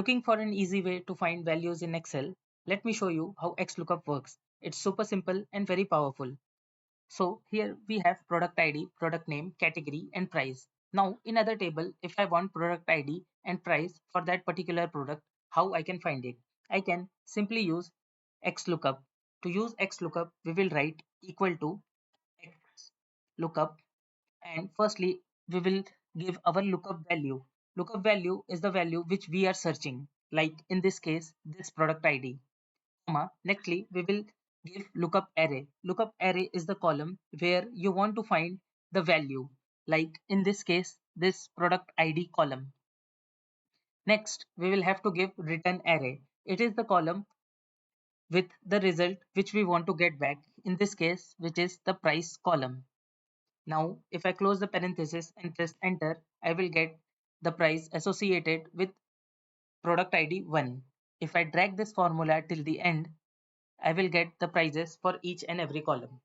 Looking for an easy way to find values in Excel? Let me show you how XLOOKUP works. It's super simple and very powerful. So here we have product ID, product name, category and price. Now in other table, if I want product ID and price for that particular product, how I can find it? I can simply use XLOOKUP. To use XLOOKUP, we will write equal to XLOOKUP, and firstly we will give our lookup value. Lookup value is the value which we are searching, like in this case this product ID, comma. Nextly we will give lookup array. Lookup array is the column where you want to find the value, like in this case this product ID column. Next we will have to give return array. It is the column with the result which we want to get back, in this case which is the price column. Now, if I close the parenthesis and press enter, I will get the price associated with product ID 1. If I drag this formula till the end, I will get the prices for each and every column.